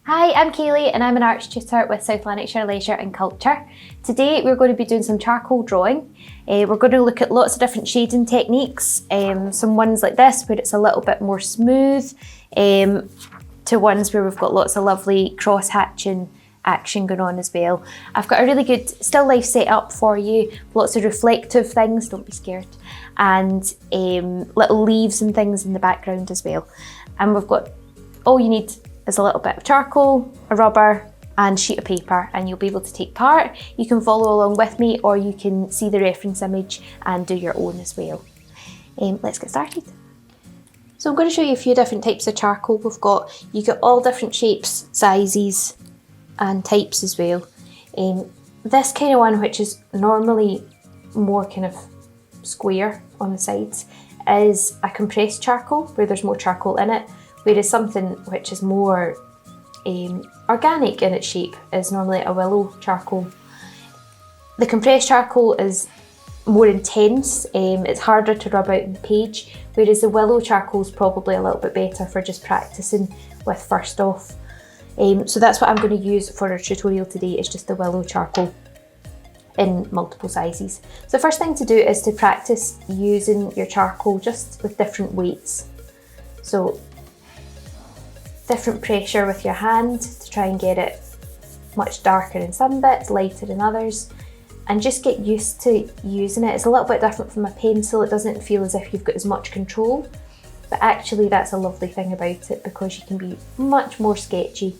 Hi, I'm Kayleigh and I'm an arts tutor with South Lanarkshire Leisure and Culture. Today we're going to be doing some charcoal drawing. We're going to look at lots of different shading techniques, some ones like this where it's a little bit more smooth, to ones where we've got lots of lovely cross-hatching action going on as well. I've got a really good still life set up for you, lots of reflective things, don't be scared, and little leaves and things in the background as well. And we've got, all you need is a little bit of charcoal, a rubber and sheet of paper, and you'll be able to take part. You can follow along with me or you can see the reference image and do your own as well. Let's get started. So I'm going to show you a few different types of charcoal we've got. You get all different shapes, sizes and types as well. This kind of one, which is normally more kind of square on the sides, is a compressed charcoal where there's more charcoal in it. Whereas something which is more organic in its shape is normally a willow charcoal. The compressed charcoal is more intense, it's harder to rub out in the page, whereas the willow charcoal is probably a little bit better for just practicing with first off. So that's what I'm going to use for our tutorial today, is just the willow charcoal in multiple sizes. So the first thing to do is to practice using your charcoal just with different weights. So different pressure with your hand to try and get it much darker in some bits, lighter in others, and just get used to using it. It's a little bit different from a pencil. It doesn't feel as if you've got as much control, but actually that's a lovely thing about it because you can be much more sketchy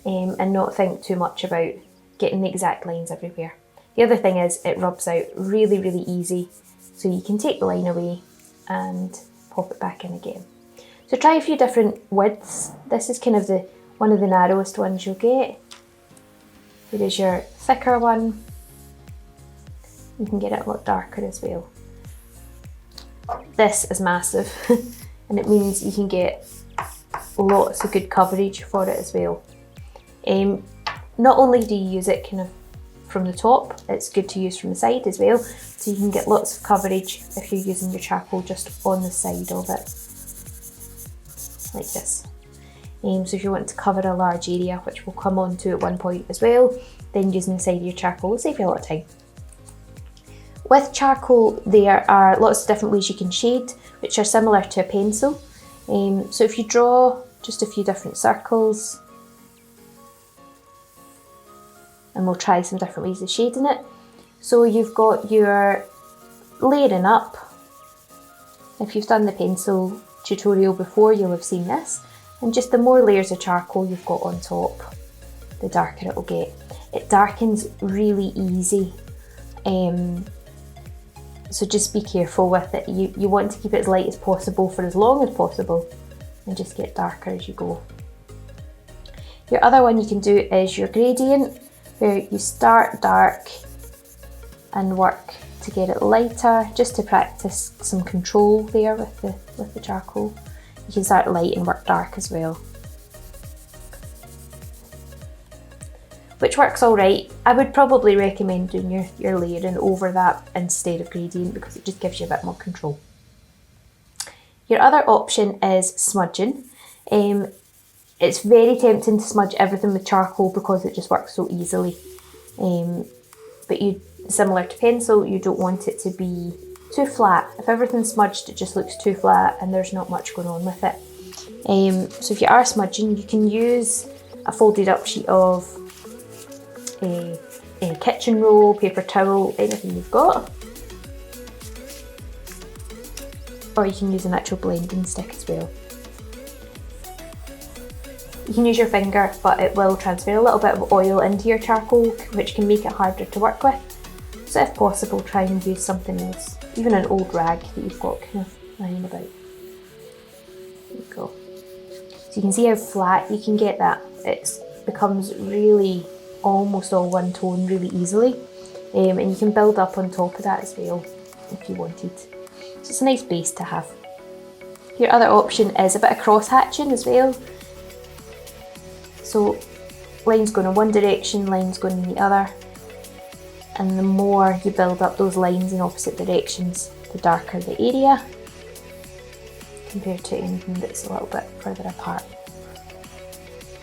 and not think too much about getting the exact lines everywhere. The other thing is it rubs out really, really easy, so you can take the line away and pop it back in again. So try a few different widths. This is kind of one of the narrowest ones you'll get. Here is your thicker one. You can get it a lot darker as well. This is massive and it means you can get lots of good coverage for it as well. Not only do you use it kind of from the top, it's good to use from the side as well. So you can get lots of coverage if you're using your charcoal just on the side of it. Like this. So if you want to cover a large area, which we'll come on to at one point as well, then using the side of your charcoal will save you a lot of time. With charcoal, there are lots of different ways you can shade, which are similar to a pencil. So if you draw just a few different circles, and we'll try some different ways of shading it. So you've got your layering up. If you've done the pencil tutorial before, you'll have seen this, and just the more layers of charcoal you've got on top, the darker it will get. It darkens really easy, so just be careful with it. You want to keep it as light as possible for as long as possible and just get darker as you go. Your other one you can do is your gradient, where you start dark and work to get it lighter, just to practice some control there with the charcoal. You can start light and work dark as well, which works all right. I would probably recommend doing your layering over that instead of gradient because it just gives you a bit more control. Your other option is smudging. It's very tempting to smudge everything with charcoal because it just works so easily, but similar to pencil, you don't want it to be too flat. If everything's smudged, it just looks too flat and there's not much going on with it. So if you are smudging, you can use a folded up sheet of a kitchen roll, paper towel, anything you've got. Or you can use an actual blending stick as well. You can use your finger, but it will transfer a little bit of oil into your charcoal, which can make it harder to work with. So if possible, try and use something else, even an old rag that you've got kind of lying about. There you go. So you can see how flat you can get that. It becomes really almost all one tone really easily, and you can build up on top of that as well if you wanted. So it's a nice base to have. Your other option is a bit of cross hatching as well. So lines going in one direction, lines going in the other. And the more you build up those lines in opposite directions, the darker the area compared to anything that's a little bit further apart.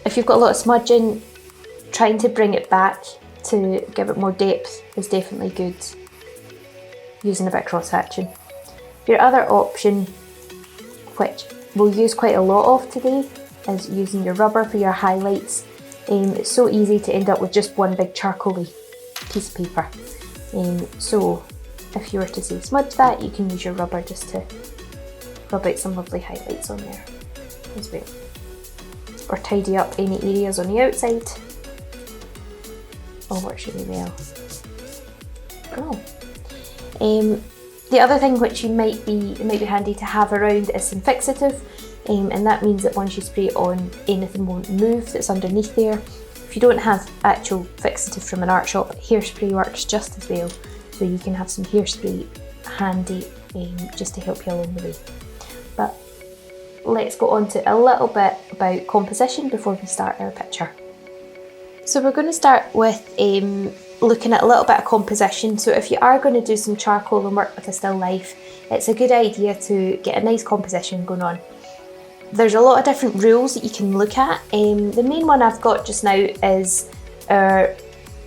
If you've got a lot of smudging, trying to bring it back to give it more depth is definitely good, using a bit of cross-hatching. Your other option, which we'll use quite a lot of today, is using your rubber for your highlights. It's so easy to end up with just one big charcoaly piece of paper. So if you were to say smudge that, you can use your rubber just to rub out some lovely highlights on there as well. Or tidy up any areas on the outside. All works really well. The other thing which it might be handy to have around is some fixative, and that means that once you spray it on, anything won't move that's underneath there. If you don't have actual fixative from an art shop, hairspray works just as well, so you can have some hairspray handy just to help you along the way. But let's go on to a little bit about composition before we start our picture. So we're going to start with looking at a little bit of composition. So if you are going to do some charcoal and work with a still life, it's a good idea to get a nice composition going on. There's a lot of different rules that you can look at. The main one I've got just now is our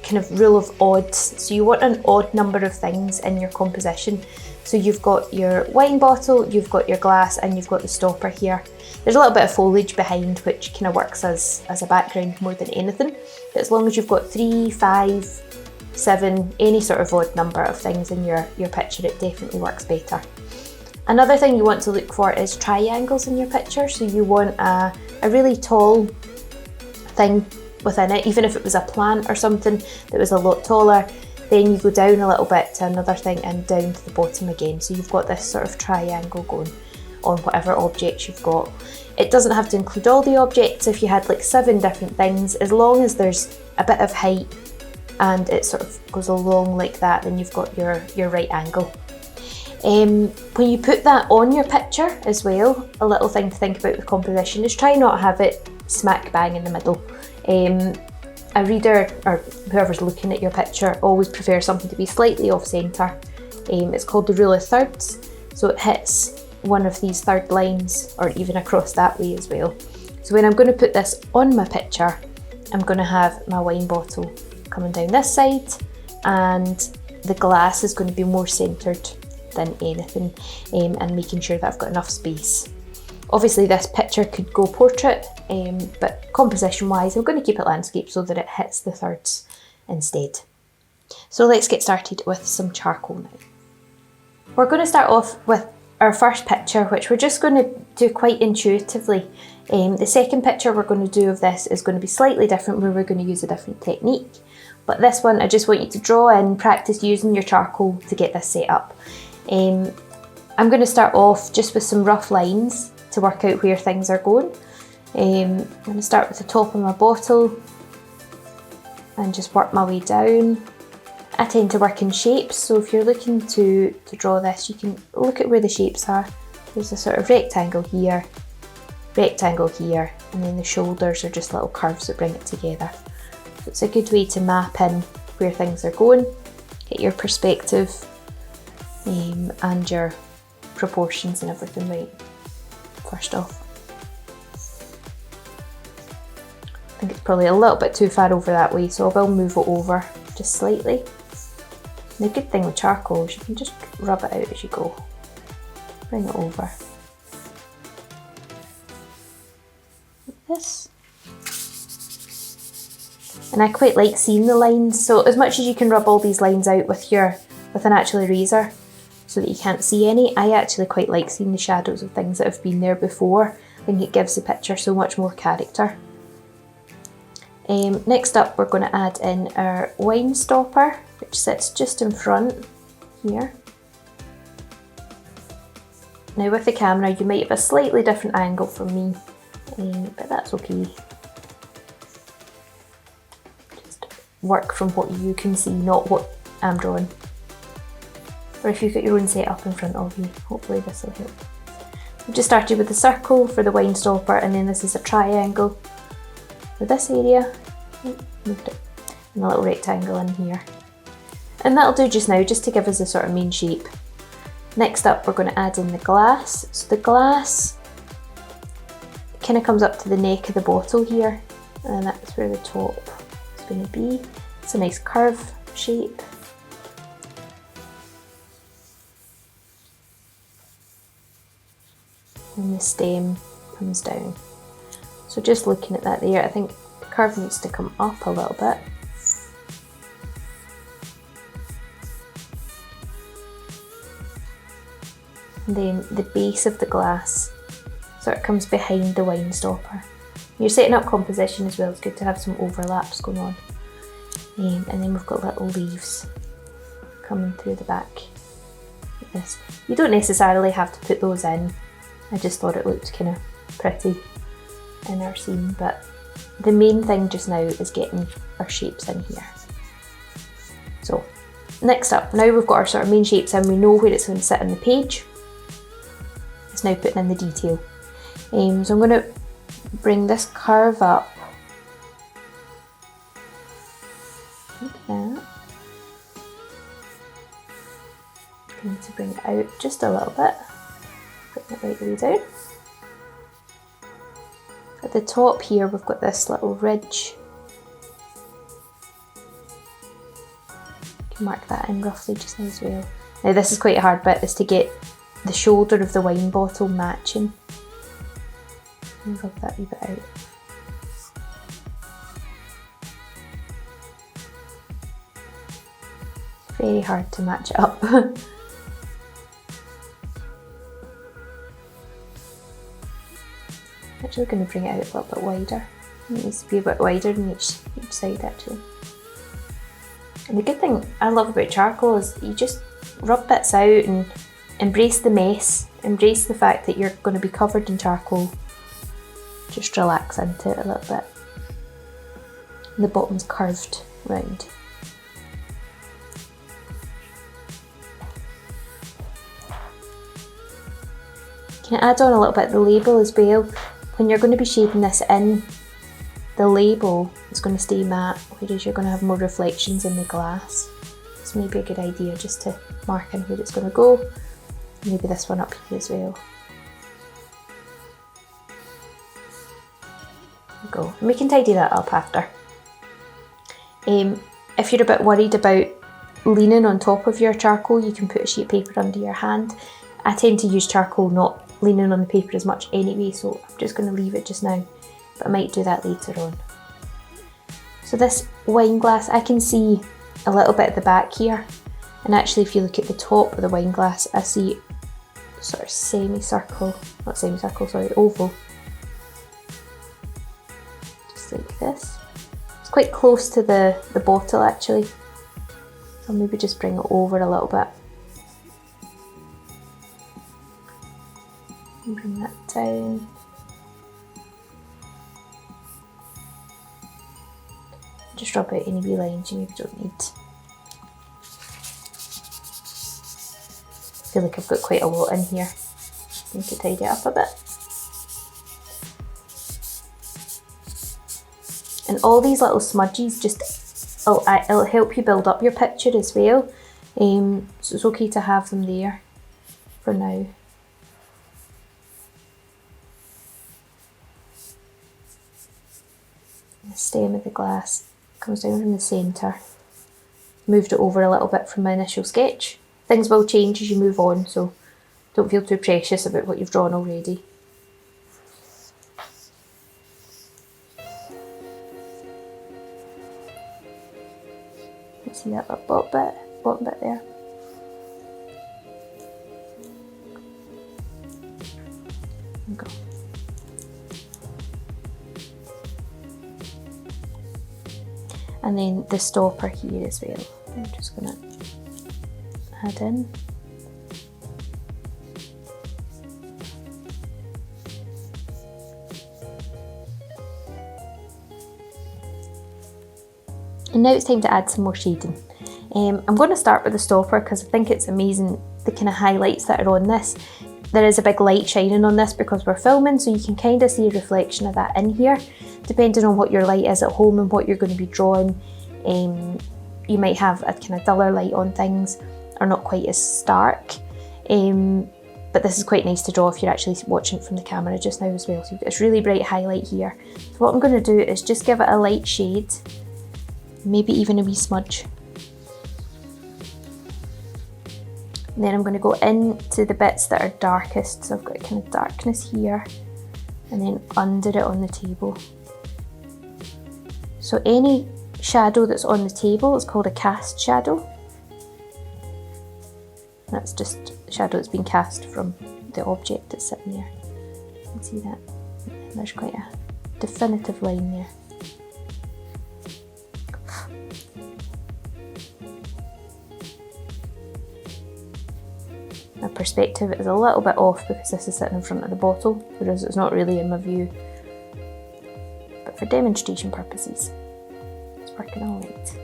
kind of rule of odds. So you want an odd number of things in your composition. So you've got your wine bottle, you've got your glass, and you've got the stopper here. There's a little bit of foliage behind, which kind of works as a background more than anything. But as long as you've got 3, 5, 7, any sort of odd number of things in your picture, it definitely works better. Another thing you want to look for is triangles in your picture. So you want a really tall thing within it, even if it was a plant or something that was a lot taller. Then you go down a little bit to another thing and down to the bottom again. So you've got this sort of triangle going on whatever objects you've got. It doesn't have to include all the objects. If you had like 7 different things, as long as there's a bit of height and it sort of goes along like that, then you've got your right angle. When you put that on your picture as well, a little thing to think about with composition is try not to have it smack bang in the middle. A reader or whoever's looking at your picture always prefers something to be slightly off centre. It's called the rule of thirds, so it hits one of these third lines or even across that way as well. So when I'm going to put this on my picture, I'm going to have my wine bottle coming down this side and the glass is going to be more centred than anything, and making sure that I've got enough space. Obviously this picture could go portrait, but composition wise I'm going to keep it landscape so that it hits the thirds instead. So let's get started with some charcoal now. We're going to start off with our first picture, which we're just going to do quite intuitively. The second picture we're going to do of this is going to be slightly different, where we're going to use a different technique. But this one I just want you to draw in, practice using your charcoal to get this set up. I'm going to start off just with some rough lines to work out where things are going. I'm going to start with the top of my bottle and just work my way down. I tend to work in shapes, so if you're looking to draw this, you can look at where the shapes are. There's a sort of rectangle here, and then the shoulders are just little curves that bring it together. So it's a good way to map in where things are going, get your perspective and your proportions and everything right first off. I think it's probably a little bit too far over that way, so I will move it over just slightly. And the good thing with charcoal is you can just rub it out as you go. Bring it over. Like this. And I quite like seeing the lines, so as much as you can rub all these lines out with an actual eraser so that you can't see any, I actually quite like seeing the shadows of things that have been there before. I think it gives the picture so much more character. Next up we're going to add in our wine stopper, which sits just in front here. Now with the camera you might have a slightly different angle from me, but that's okay. Just work from what you can see, not what I'm drawing. Or if you've got your own setup in front of you, hopefully this will help. We've just started with the circle for the wine stopper, and then this is a triangle for this area. Moved it. And a little rectangle in here. And that'll do just now, just to give us a sort of main shape. Next up we're going to add in the glass. So the glass kind of comes up to the neck of the bottle here, and that's where the top is going to be. It's a nice curve shape. And the stem comes down. So just looking at that there, I think the curve needs to come up a little bit. And then the base of the glass sort of comes behind the wine stopper. You're setting up composition as well, it's good to have some overlaps going on. And then we've got little leaves coming through the back like this. You don't necessarily have to put those in, I just thought it looked kind of pretty in our scene, but the main thing just now is getting our shapes in here. So next up, now we've got our sort of main shapes in, we know where it's going to sit on the page. It's now putting in the detail. So I'm going to bring this curve up like that. I need to bring it out just a little bit, putting it right the way down. At the top here we've got this little ridge. You can mark that in roughly just now as well. Now this is quite a hard bit, is to get the shoulder of the wine bottle matching. And rub that wee bit out. Very hard to match it up. Actually going to bring it out a little bit wider. It needs to be a bit wider on each side actually. And the good thing I love about charcoal is you just rub bits out and embrace the mess, embrace the fact that you're going to be covered in charcoal. Just relax into it a little bit. And the bottom's curved round. You can add on a little bit of the label as well. When you're going to be shaping this in, the label is going to stay matte, whereas you're going to have more reflections in the glass. It's maybe a good idea just to mark in where it's going to go. Maybe this one up here as well. There we go. And we can tidy that up after. If you're a bit worried about leaning on top of your charcoal, you can put a sheet of paper under your hand. I tend to use charcoal not leaning on the paper as much anyway, so I'm just going to leave it just now, but I might do that later on. So this wine glass, I can see a little bit at the back here, and actually if you look at the top of the wine glass, I see sort of oval. Just like this. It's quite close to the bottle actually, so I'll maybe just bring it over a little bit. And bring that down. Just rub out any wee lines you maybe don't need. I feel like I've got quite a lot in here. I need to tidy it up a bit. And all these little smudges it'll help you build up your picture as well. So it's okay to have them there for now. The stem of the glass comes down from the centre. Moved it over a little bit from my initial sketch. Things will change as you move on, so don't feel too precious about what you've drawn already. See that little bottom bit there. There we go. And then the stopper here as well. I'm just going to add in. And now it's time to add some more shading. I'm going to start with the stopper because I think it's amazing the kind of highlights that are on this. There is a big light shining on this because we're filming, so you can kind of see a reflection of that in here. Depending on what your light is at home and what you're going to be drawing, you might have a kind of duller light on things or not quite as stark. but this is quite nice to draw if you're actually watching it from the camera just now as well. So you've got this really bright highlight here. So what I'm going to do is just give it a light shade, maybe even a wee smudge. And then I'm going to go into the bits that are darkest. So I've got kind of darkness here and then under it on the table. So any shadow that's on the table is called a cast shadow. That's just a shadow that's been cast from the object that's sitting there. You can see that. And there's quite a definitive line there. My perspective is a little bit off because this is sitting in front of the bottle, whereas it's not really in my view. But for demonstration purposes, it's working all right.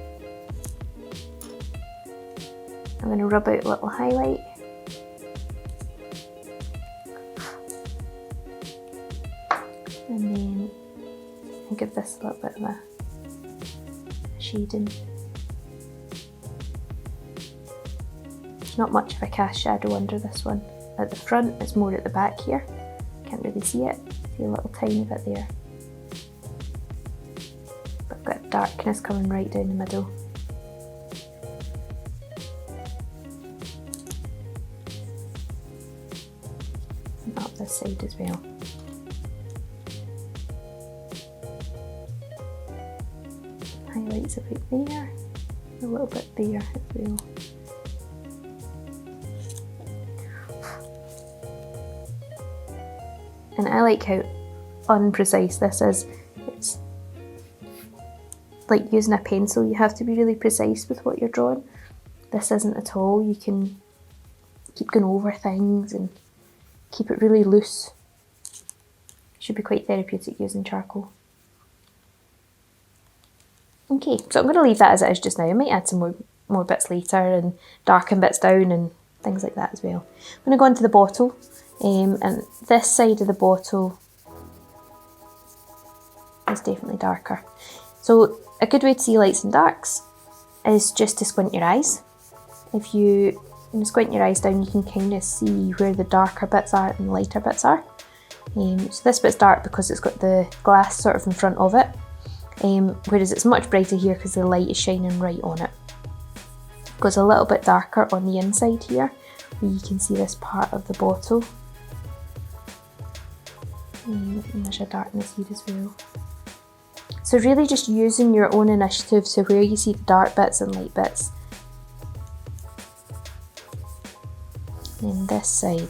I'm going to rub out a little highlight. And then I'll give this a little bit of a shading. There's not much of a cast shadow under this one. At the front, it's more at the back here. Can't really see it. See a little tiny bit there. But I've got darkness coming right down the middle. And up this side as well. Highlights a bit there, a little bit there as well. And I like how unprecise this is. It's like using a pencil, you have to be really precise with what you're drawing. This isn't at all. You can keep going over things and keep it really loose. Should be quite therapeutic using charcoal. Okay, so I'm going to leave that as it is just now. I might add some more bits later and darken bits down and things like that as well. I'm going to go into the bottle. And this side of the bottle is definitely darker. So a good way to see lights and darks is just to squint your eyes. If you squint your eyes down, you can kind of see where the darker bits are and the lighter bits are. So this bit's dark because it's got the glass sort of in front of it, whereas it's much brighter here because the light is shining right on it. It goes a little bit darker on the inside here, where you can see this part of the bottle. And there's a darkness here as well. So really just using your own initiative, so where you see the dark bits and light bits. And this side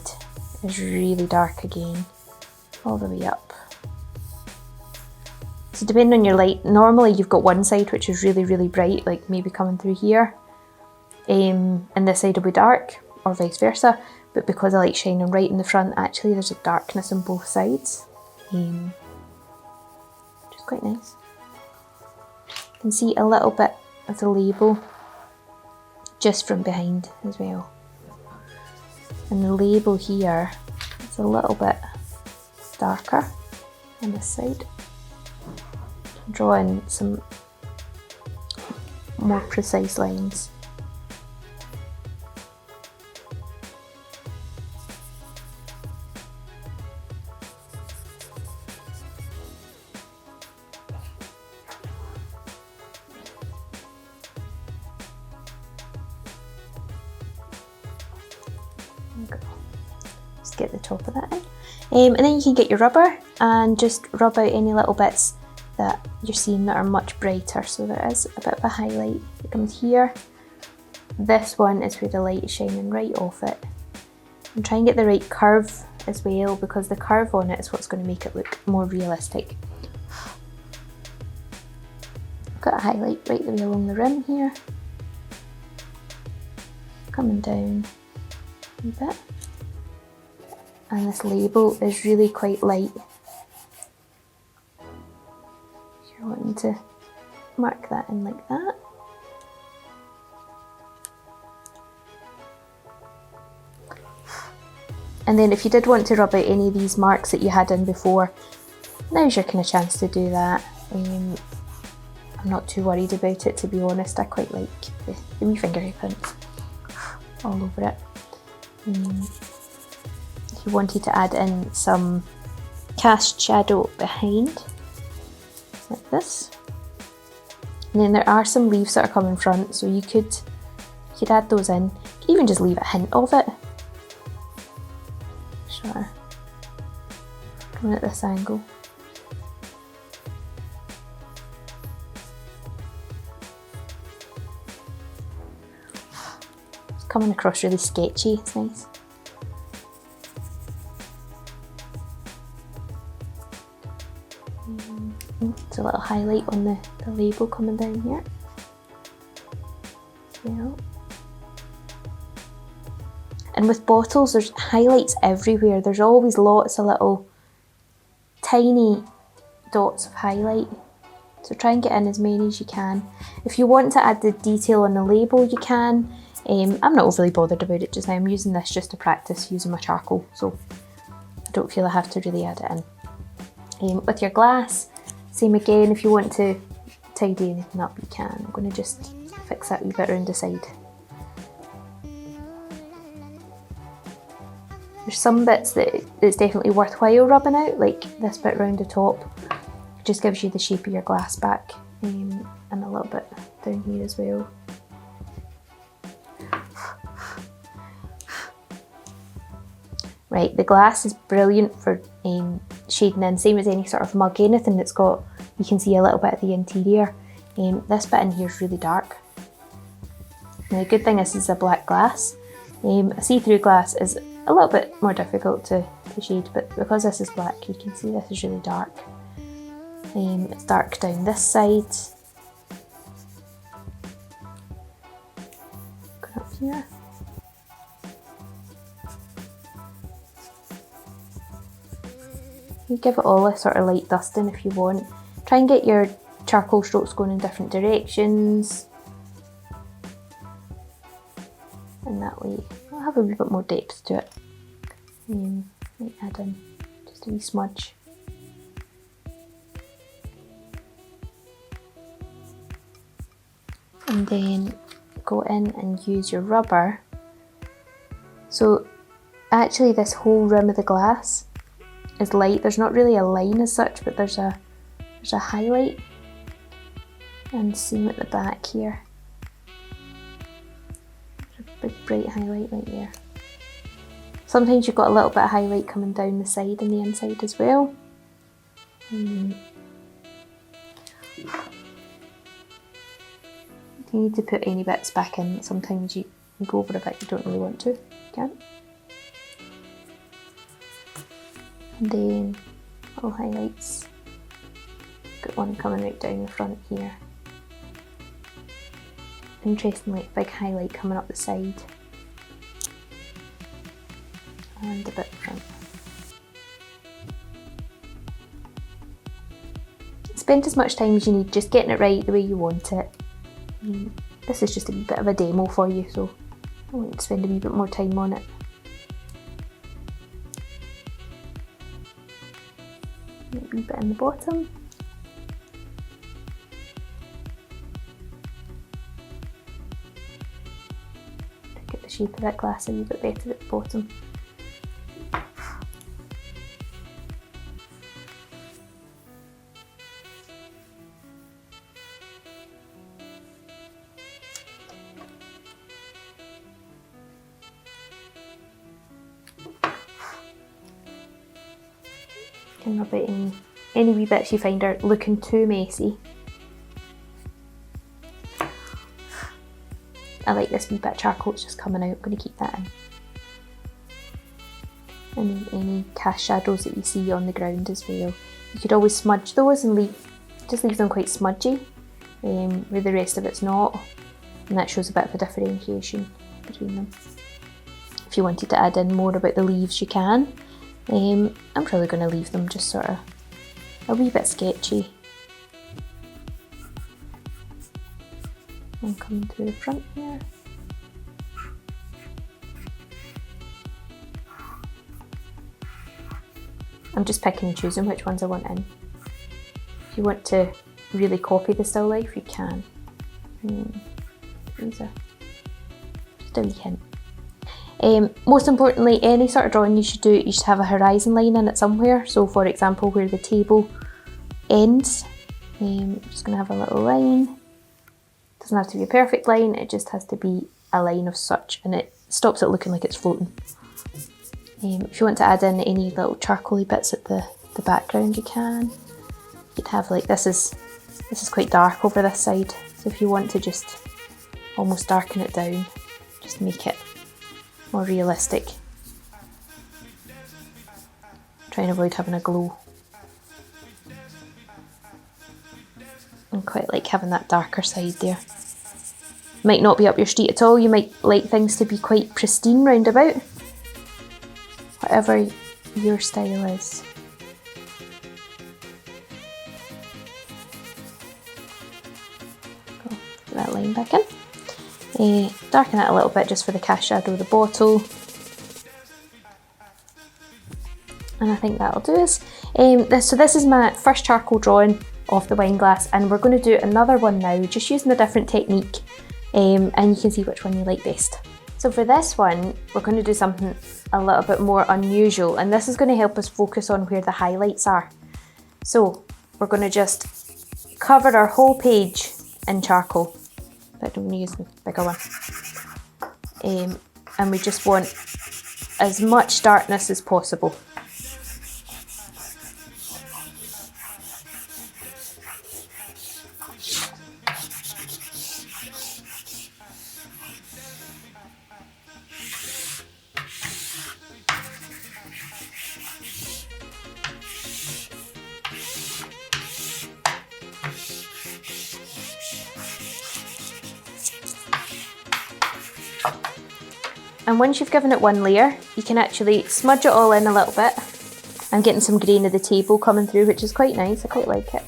is really dark again, all the way up. So depending on your light, normally you've got one side which is really, really bright, like maybe coming through here, and this side will be dark, or vice versa. But because the light's shining right in the front, actually there's a darkness on both sides, which is quite nice. You can see a little bit of the label just from behind as well. And the label here is a little bit darker on this side. Draw in some more precise lines. Just get the top of that in. And then you can get your rubber and just rub out any little bits that you're seeing that are much brighter. So there is a bit of a highlight that comes here. This one is where the light is shining right off it. And try and get the right curve as well, because the curve on it is what's going to make it look more realistic. I've got a highlight right the way along the rim here. Coming down a bit. And this label is really quite light. If you're wanting to mark that in like that. And then if you did want to rub out any of these marks that you had in before, now's your kind of chance to do that. I'm not too worried about it, to be honest. I quite like the wee finger prints all over it. if you wanted to add in some cast shadow behind, like this. And then there are some leaves that are coming front, so you could add those in. You could even just leave a hint of it. Sure. Coming at this angle. It's coming across really sketchy, it's nice. It's a little highlight on the label coming down here. Yeah. And with bottles, there's highlights everywhere. There's always lots of little tiny dots of highlight. So try and get in as many as you can. If you want to add the detail on the label, you can. I'm not overly bothered about it just now. I'm using this just to practice using my charcoal, so I don't feel I have to really add it in. With your glass, same again, if you want to tidy anything up, you can. I'm going to just fix that a wee bit around the side. There's some bits that it's definitely worthwhile rubbing out, like this bit round the top. It just gives you the shape of your glass back, and a little bit down here as well. Right, the glass is brilliant for shading in, same as any sort of mug, anything that's got, you can see a little bit of the interior. This bit in here is really dark. Now the good thing is this is a black glass. A see-through glass is a little bit more difficult to shade, but because this is black, you can see this is really dark. It's dark down this side. Going up here. You give it all a sort of light dusting if you want. Try and get your charcoal strokes going in different directions. And that way it'll have a wee bit more depth to it. Might add in just a wee smudge. And then go in and use your rubber. So actually this whole rim of the glass is light. There's not really a line as such, but there's a highlight. And same at the back here. There's a big bright highlight right there. Sometimes you've got a little bit of highlight coming down the side and the inside as well. If you need to put any bits back in, sometimes you go over a bit you don't really want to, you can. And then little highlights. Got one coming right down the front here. Interestingly, big highlight coming up the side. And a bit front. Spend as much time as you need just getting it right the way you want it. This is just a wee bit of a demo for you, so I want to spend a wee bit more time on it. A wee bit in the bottom. To get the shape of that glass a wee bit better at the bottom. Can rub out any wee bits you find are looking too messy. I like this wee bit of charcoal, it's just coming out, I'm going to keep that in. And then any cast shadows that you see on the ground as well. You could always smudge those and just leave them quite smudgy, where the rest of it's not. And that shows a bit of a differentiation between them. If you wanted to add in more about the leaves, you can. I'm probably going to leave them just sort of a wee bit sketchy. And coming through the front here. I'm just picking and choosing which ones I want in. If you want to really copy the still life, you can. These are just a wee hint. Most importantly, any sort of drawing you should do, you should have a horizon line in it somewhere. So for example, where the table ends, I'm just going to have a little line. It doesn't have to be a perfect line, it just has to be a line of such, and it stops it looking like it's floating. If you want to add in any little charcoaly bits at the background, you can. You'd have like, this is quite dark over this side, so if you want to just almost darken it down, just make it more realistic. Try and avoid having a glow. I quite like having that darker side there. Might not be up your street at all, you might like things to be quite pristine round about. Whatever your style is. Put that line back in. Darken it a little bit just for the cast shadow of the bottle. And I think that'll do us. So this is my first charcoal drawing of the wine glass, and we're going to do another one now, just using a different technique, and you can see which one you like best. So for this one, we're going to do something a little bit more unusual, and this is going to help us focus on where the highlights are. So we're going to just cover our whole page in charcoal, but I'm going to use the bigger one. And we just want as much darkness as possible. And once you've given it one layer, you can actually smudge it all in a little bit. I'm getting some grain of the table coming through, which is quite nice, I quite like it.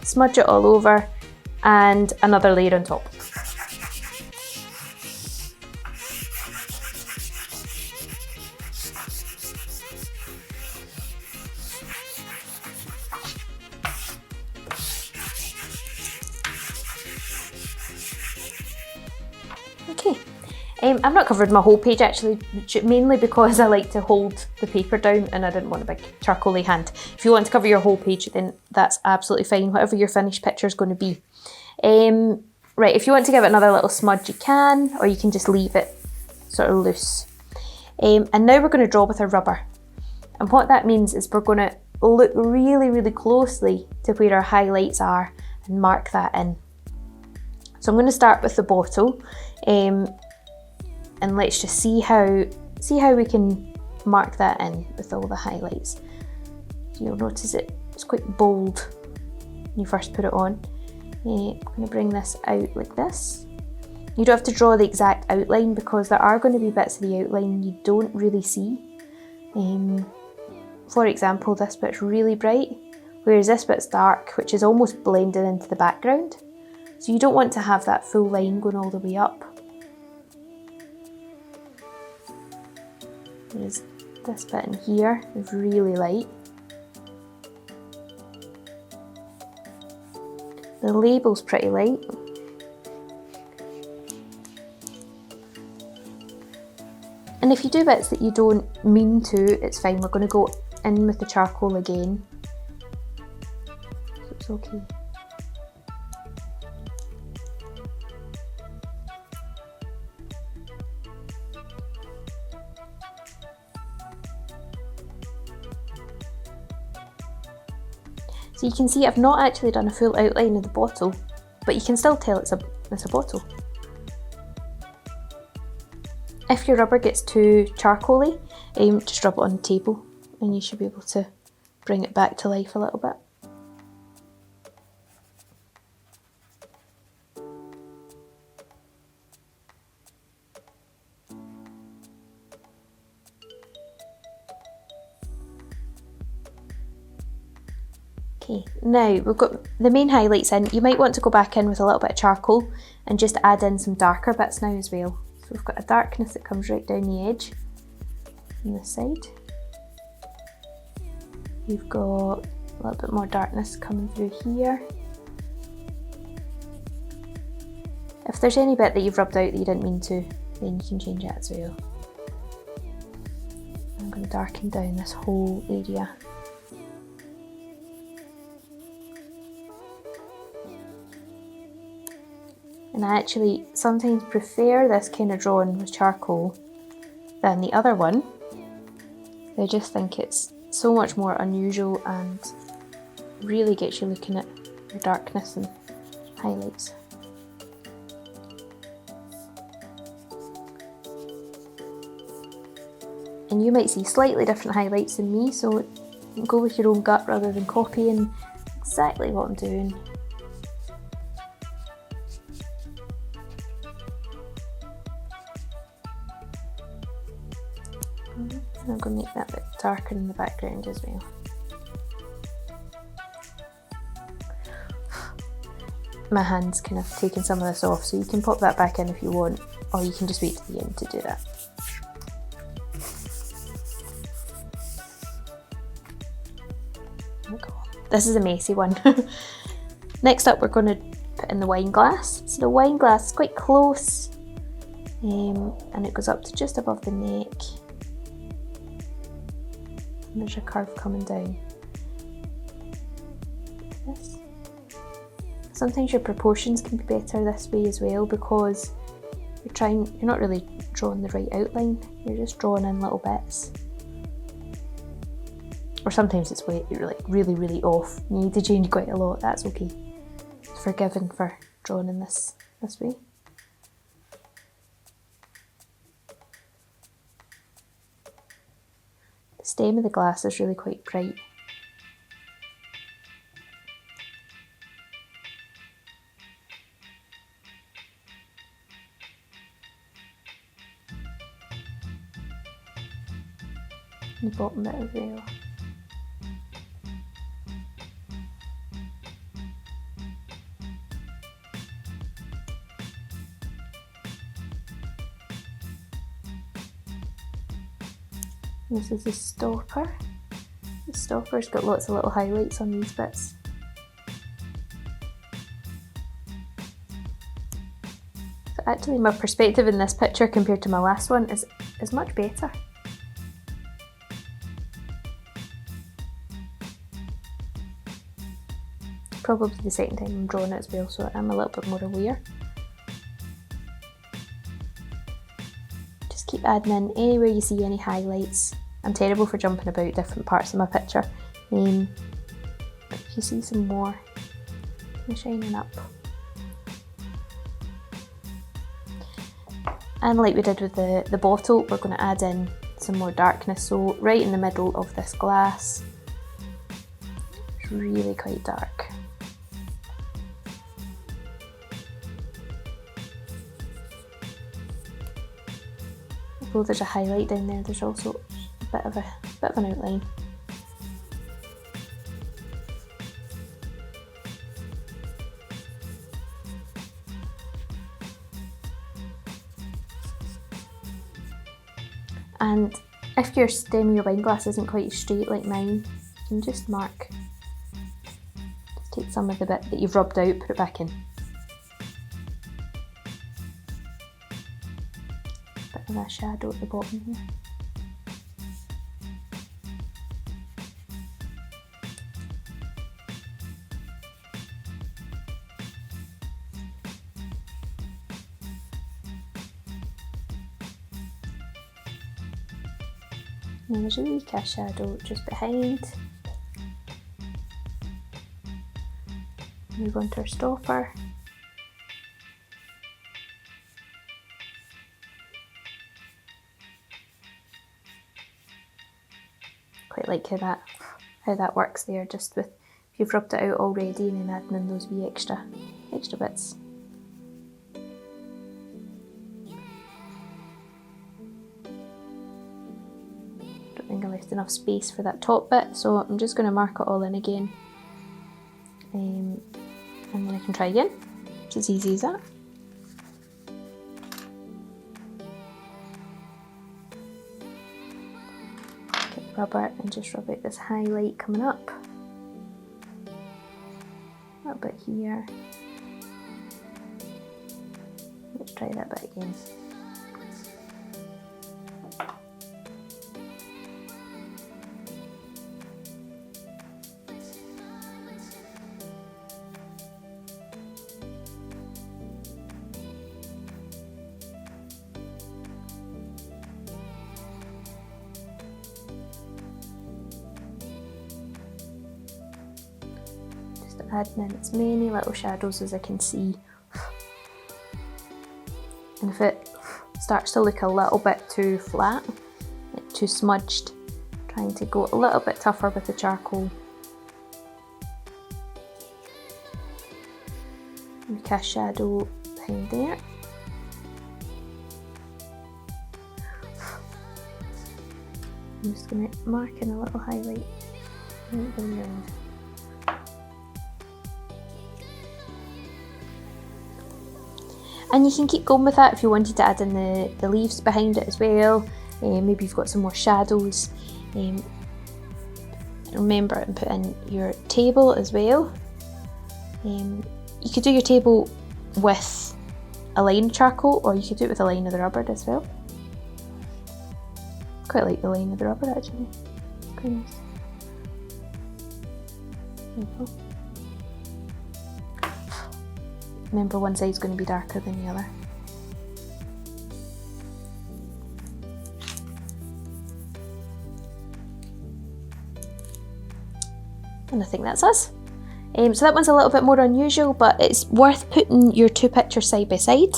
Smudge it all over, and another layer on top. Okay. I've not covered my whole page actually, mainly because I like to hold the paper down and I didn't want a big charcoaly hand. If you want to cover your whole page, then that's absolutely fine, whatever your finished picture is going to be. Right, if you want to give it another little smudge, you can, or you can just leave it sort of loose. And now we're going to draw with our rubber. And what that means is we're going to look really, really closely to where our highlights are and mark that in. So I'm going to start with the bottle. And let's just see how we can mark that in with all the highlights. So you'll notice it's quite bold when you first put it on. I'm going to bring this out like this. You don't have to draw the exact outline because there are going to be bits of the outline you don't really see. For example, this bit's really bright, whereas this bit's dark, which is almost blended into the background. So you don't want to have that full line going all the way up. Whereas this bit in here is really light. The label's pretty light. And if you do bits that you don't mean to, it's fine. We're going to go in with the charcoal again. So it's okay. So you can see I've not actually done a full outline of the bottle, but you can still tell it's a bottle. If your rubber gets too charcoaly, just rub it on the table and you should be able to bring it back to life a little bit. Okay, now we've got the main highlights in. You might want to go back in with a little bit of charcoal and just add in some darker bits now as well. So we've got a darkness that comes right down the edge on this side. You've got a little bit more darkness coming through here. If there's any bit that you've rubbed out that you didn't mean to, then you can change it as well. I'm going to darken down this whole area. And I actually sometimes prefer this kind of drawing with charcoal than the other one. I just think it's so much more unusual and really gets you looking at your darkness and highlights. And you might see slightly different highlights than me, so go with your own gut rather than copying exactly what I'm doing. And I'm going to make that a bit darker in the background as well. My hand's kind of taken some of this off, so you can pop that back in if you want, or you can just wait to the end to do that. There we go. This is a messy one. Next up, we're going to put in the wine glass. So the wine glass is quite close, and it goes up to just above the neck. And there's a curve coming down. Like this. Sometimes your proportions can be better this way as well, because you're not really drawing the right outline, you're just drawing in little bits. Or sometimes it's really off, you need to change quite a lot, that's okay. It's forgiven for drawing in this way. The stem of the glass is really quite bright. The bottom bit as well. This is the stopper. The stopper's got lots of little highlights on these bits. So actually my perspective in this picture compared to my last one is much better. Probably the second time I'm drawing it as well, so I'm a little bit more aware. Just keep adding in anywhere you see any highlights. I'm terrible for jumping about different parts of my picture. If you see some more, I'm shining up. And like we did with the bottle, we're going to add in some more darkness. So right in the middle of this glass, it's really quite dark. Although there's a highlight down there, there's also a bit of an outline. And if your stem of your wine glass isn't quite straight like mine, you can just mark. Just take some of the bit that you've rubbed out, put it back in. Bit of a shadow at the bottom here. And there's a wee cast shadow just behind. Move on to our stopper. Quite like how that works there, just with if you've rubbed it out already and then adding in those wee extra bits. Don't think I left enough space for that top bit, so I'm just going to mark it all in again, and then I can try again. It's as easy as that. Get the rubber and just rub out this highlight coming up. A little bit here. Let's try that bit again. adding in as many little shadows as I can see. And if it starts to look a little bit too flat, like too smudged, trying to go a little bit tougher with the charcoal. Make a shadow behind there. I'm just going to mark in a little highlight right going round. And you can keep going with that if you wanted to add in the leaves behind it as well. Maybe you've got some more shadows. Remember and put in your table as well. You could do your table with a line of charcoal, or you could do it with a line of the rubber as well. Quite like the line of the rubber actually. Quite nice. There you go. Remember, one side's going to be darker than the other. And I think that's us. So that one's a little bit more unusual, but it's worth putting your two pictures side by side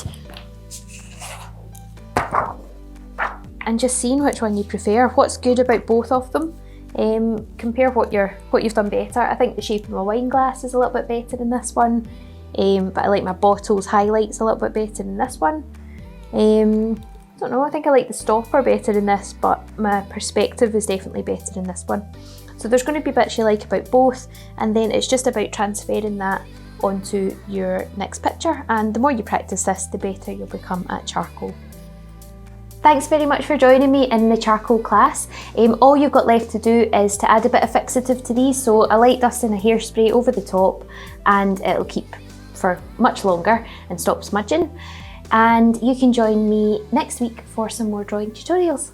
and just seeing which one you prefer. What's good about both of them. Compare what you've done better. I think the shape of my wine glass is a little bit better in this one. But I like my bottle's highlights a little bit better in this one. I don't know, I think I like the stopper better in this, but my perspective is definitely better in this one. So there's going to be bits you like about both, and then it's just about transferring that onto your next picture. And the more you practice this, the better you'll become at charcoal. Thanks very much for joining me in the charcoal class. All you've got left to do is to add a bit of fixative to these, so a light dust and a hairspray over the top, and it'll keep for much longer and stop smudging. And you can join me next week for some more drawing tutorials.